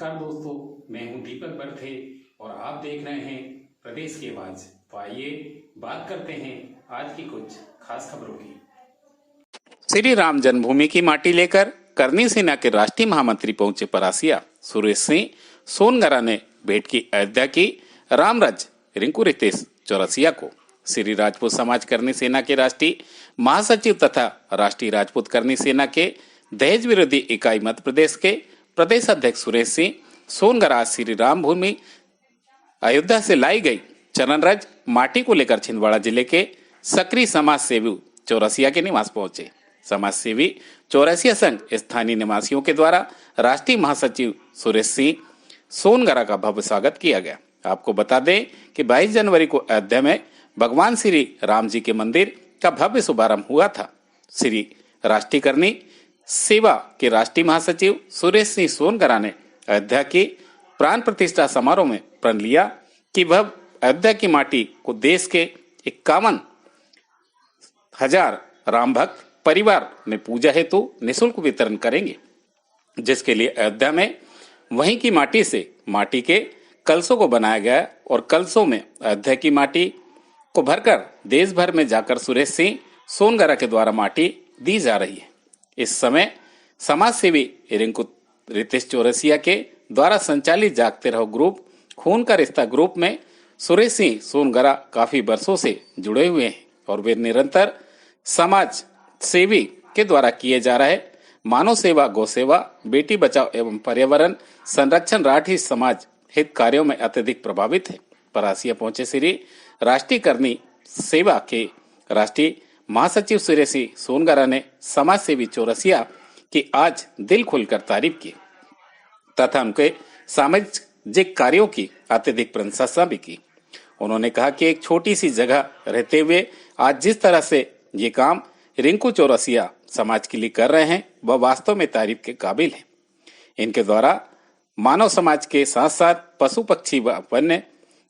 नमस्कार दोस्तों, मैं हूं दीपक बर्थे और आप देख रहे हैं प्रदेश की आवाज। तो आइए बात करते हैं आज की कुछ खास खबरों की। श्री राम जन्मभूमि की माटी लेकर करनी सेना के राष्ट्रीय महामंत्री पहुंचे परासिया। सुरेश सिंह सोनगरा ने भेंट की अयोध्या की रामराज रिंकू रितेश चौरसिया को। श्री राजपूत समाज करनी सेना के राष्ट्रीय महासचिव तथा राष्ट्रीय राजपूत करनी सेना के दहेज विरोधी इकाई मध्य प्रदेश के प्रदेश अध्यक्ष सुरेश सिंह सोनगरा श्री राम भूमि अयोध्या से लाई गई चरणराज माटी को लेकर छिंदवाड़ा जिले के सक्रिय समाज सेवी चौरसिया के निवास पहुंचे। समाज सेवी चौरसिया संघ स्थानीय निवासियों के द्वारा राष्ट्रीय महासचिव सुरेश सिंह सोनगरा का भव्य स्वागत किया गया। आपको बता दें कि 22 जनवरी को अयोध्या में भगवान श्री राम जी के मंदिर का भव्य शुभारंभ हुआ था। श्री राष्ट्रीय करनी सेवा के राष्ट्रीय महासचिव सुरेश सिंह सोनगरा ने अयोध्या की प्राण प्रतिष्ठा समारोह में प्रण लिया कि वह अयोध्या की माटी को देश के 51,000 राम भक्त परिवार में पूजा हेतु निःशुल्क वितरण करेंगे, जिसके लिए अयोध्या में वहीं की माटी से माटी के कलशों को बनाया गया और कलशों में अयोध्या की माटी को भरकर देश भर में जाकर सुरेश सिंह सोनगरा के द्वारा माटी दी जा रही है। इस समय समाज सेवी रिंकू रितेश चौरसिया के द्वारा संचालित जागते रहो ग्रुप खून का रिश्ता ग्रुप में सुरेश सिंह सोनगरा काफी वर्षों से जुड़े हुए हैं और वे निरंतर समाज सेवी के द्वारा किए जा रहे मानव सेवा, गौ सेवा, बेटी बचाओ एवं पर्यावरण संरक्षण राठी समाज हित कार्यों में अत्यधिक प्रभावित है। परासिया पहुंचे श्री राष्ट्रीय करनी सेवा के राष्ट्रीय महासचिव सुरेश सिंह सोनगरा ने समाज सेवी चौरसिया की आज दिल खोलकर तारीफ की तथा उनके सामाजिक कार्यों की अत्यधिक प्रशंसा भी की। उन्होंने कहा कि एक छोटी सी जगह रहते हुए आज जिस तरह से ये काम रिंकू चौरसिया समाज के लिए कर रहे हैं वह वास्तव में तारीफ के काबिल है। इनके द्वारा मानव समाज के साथ साथ पशु पक्षी व वन्य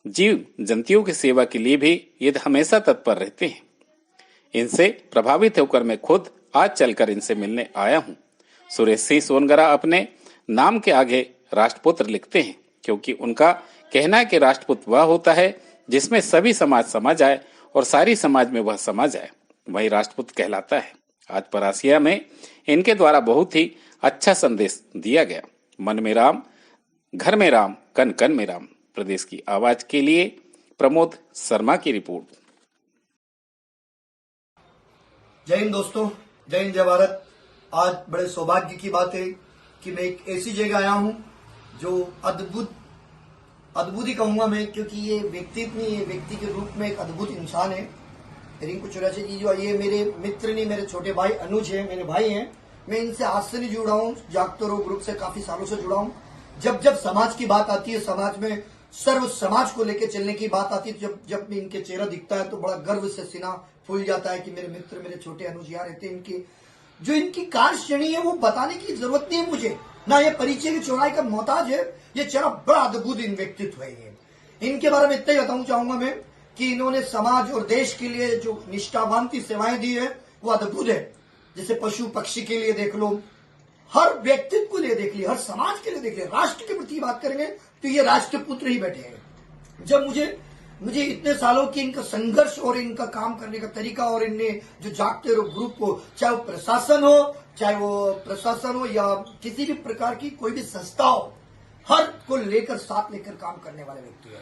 जीव जंतुओं की सेवा के लिए भी ये हमेशा तत्पर रहते हैं। इनसे प्रभावित होकर मैं खुद आज चलकर इनसे मिलने आया हूँ। सुरेश सिंह सोनगरा अपने नाम के आगे राष्ट्रपुत्र लिखते हैं क्योंकि उनका कहना है कि राष्ट्रपुत्र वह होता है जिसमें सभी समाज समा जाए और सारी समाज में वह समा जाए, वही राष्ट्रपुत्र कहलाता है। आज परासिया में इनके द्वारा बहुत ही अच्छा संदेश दिया गया। मन में राम, घर में राम, कन कन में राम। प्रदेश की आवाज के लिए प्रमोद शर्मा की रिपोर्ट। जय हिंद दोस्तों, जय हिंद, जय भारत। आज बड़े सौभाग्य की बात है कि मैं एक ऐसी जगह आया हूं जो अद्भुत ही कहूंगा मैं, क्योंकि ये व्यक्ति के रूप में एक अद्भुत इंसान है। रिंकू चौरसिया जी जो ये मेरे मित्र नहीं, मेरे छोटे भाई अनुज है, मेरे भाई हैं। मैं इनसे आज से नहीं जुड़ा हूँ, जागते रहो ग्रुप से काफी सालों से जुड़ा हूँ। जब समाज की बात आती है, समाज में सर्व समाज को लेकर चलने की बात आती है, जब भी इनके चेहरा दिखता है तो बड़ा गर्व से सीना फूल जाता है कि मेरे मित्र, मेरे छोटे अनुज यहाँ रहते हैं। इनकी कार्यश्रेणी है वो बताने की जरूरत नहीं है मुझे, ना ये परिचय की चौड़ाई का मोहताज है। ये चेहरा बड़ा अद्भुत व्यक्तित्व है। इनके बारे में इतना ही बताऊं चाहूंगा मैं कि इन्होंने समाज और देश के लिए जो निष्ठावान की सेवाएं दी है वो अद्भुत है। जैसे पशु पक्षी के लिए देख लो, हर व्यक्तित्व को लिए देख लिया, हर समाज के लिए देख लिया, राष्ट्र के प्रति बात करेंगे तो ये राष्ट्रपुत्र ही बैठे हैं। जब मुझे इतने सालों की इनका संघर्ष और इनका काम करने का तरीका और इनने जो जागते रहो ग्रुप को, चाहे वो प्रशासन हो या किसी भी प्रकार की कोई भी संस्था हो, हर को लेकर साथ लेकर काम करने वाले व्यक्ति है।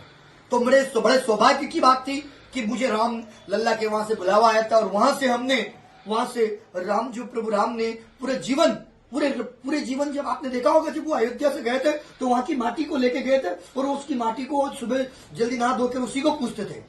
तो बड़े सौभाग्य की बात थी कि मुझे राम लल्ला के वहां से बुलावा आया था और वहां से राम जो प्रभु राम ने पूरे जीवन जब आपने देखा होगा, जब वो अयोध्या से गए थे तो वहां की माटी को लेके गए थे और उसकी माटी को सुबह जल्दी नहा धोकर उसी को पूछते थे।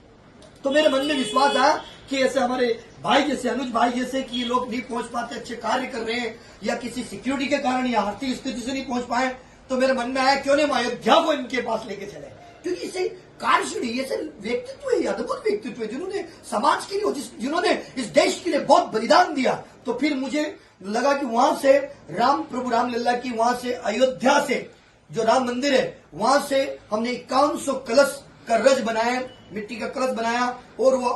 तो मेरे मन में विश्वास आया कि ऐसे हमारे भाई जैसे, अनुज भाई जैसे कि ये लोग नहीं पहुंच पाते, अच्छे कार्य कर रहे हैं या किसी सिक्योरिटी के कारण या आर्थिक स्थिति से नहीं पहुंच पाए, तो मेरे मन में आया क्यों नहीं अयोध्या को इनके पास लेके चले, क्योंकि इसे कार्यश्रेणी, ऐसे व्यक्तित्व है, अद्भुत व्यक्तित्व है जिन्होंने समाज के लिए, जिन्होंने इस देश के लिए बहुत बलिदान दिया। तो फिर मुझे लगा कि वहां से प्रभु राम लल्ला की, वहां से अयोध्या से जो राम मंदिर है वहां से हमने 5100 कलश का रज बनाया, मिट्टी का कलश बनाया और वो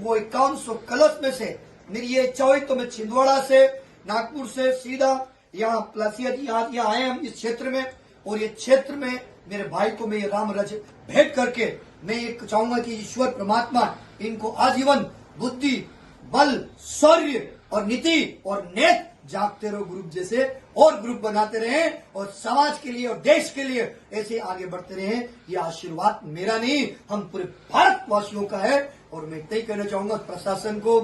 5100 कलश में से मेरी ये इच्छा हुई तो मैं छिंदवाड़ा से, नागपुर से सीधा यहाँ पलासिया जी यहाँ आए हम इस क्षेत्र में और ये क्षेत्र में मेरे भाई को मैं ये राम रज भेंट करके मैं एक चाहूंगा कि ईश्वर परमात्मा इनको आजीवन बुद्धि, बल, शौर्य और नीति और नेत जागते रहो ग्रुप जैसे और ग्रुप बनाते रहे और समाज के लिए और देश के लिए ऐसे आगे बढ़ते रहे। ये आशीर्वाद मेरा नहीं, हम पूरे भारतवासियों का है। और मैं इतना ही कहना चाहूंगा प्रशासन को,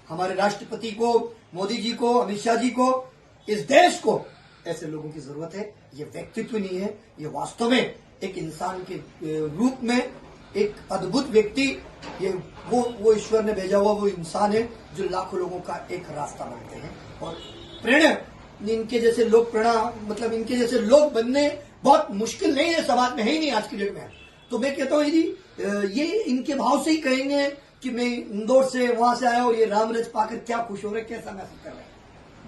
हमारे राष्ट्रपति को, मोदी जी को, अमित शाह जी को, इस देश को ऐसे लोगों की जरूरत है। ये व्यक्तित्व नहीं है, ये वास्तव में एक इंसान के रूप में एक अद्भुत व्यक्ति, ये वो ईश्वर ने भेजा हुआ वो इंसान है जो लाखों लोगों का एक रास्ता बनते हैं। और प्रेरणा इनके जैसे लोग मतलब इनके जैसे लोग बनने बहुत मुश्किल नहीं है, समाज में है ही नहीं आज की डेट में। तो मैं कहता हूँ यदि ये इनके भाव से ही कहेंगे कि मैं इंदौर से वहां से आया और ये रामरज पाकर क्या खुश हो रहे, कैसा महसूस कर रहे हैं?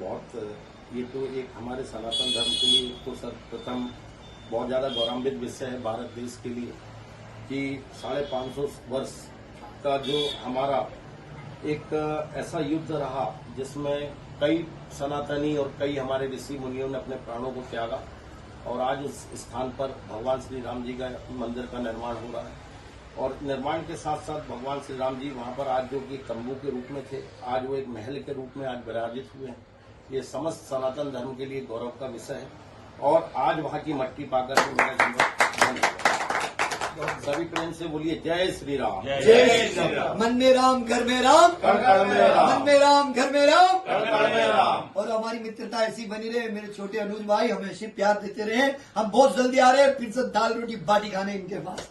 बहुत, ये तो एक हमारे सनातन धर्म के लिए तो सर्वप्रथम बहुत ज्यादा गौरवान्वित विषय है भारत देश के लिए कि 550 वर्ष का जो हमारा एक ऐसा युद्ध रहा जिसमें कई सनातनी और कई हमारे ऋषि मुनियों ने अपने प्राणों को त्यागा और आज उस स्थान पर भगवान श्री राम जी का मंदिर का निर्माण हो रहा है। और निर्माण के साथ साथ भगवान श्री राम जी वहां पर आज जो कि तंबू के रूप में थे, आज वो एक महल के रूप में आज विराजित हुए हैं। ये समस्त सनातन धर्म के लिए गौरव का विषय है और आज वहां की मट्टी पाकर के मेरा जीवन सभी प्रेम से बोलिए जय श्री राम। जय श्री राम। मन में राम, घर में राम, कण में राम। मन में राम, घर में राम, कण में राम। और हमारी मित्रता ऐसी बनी रहे। मेरे छोटे अनुज भाई हमें ऐसे प्यार देते रहे। हम बहुत जल्दी आ रहे हैं फिर से दाल रोटी बाटी खाने इनके पास।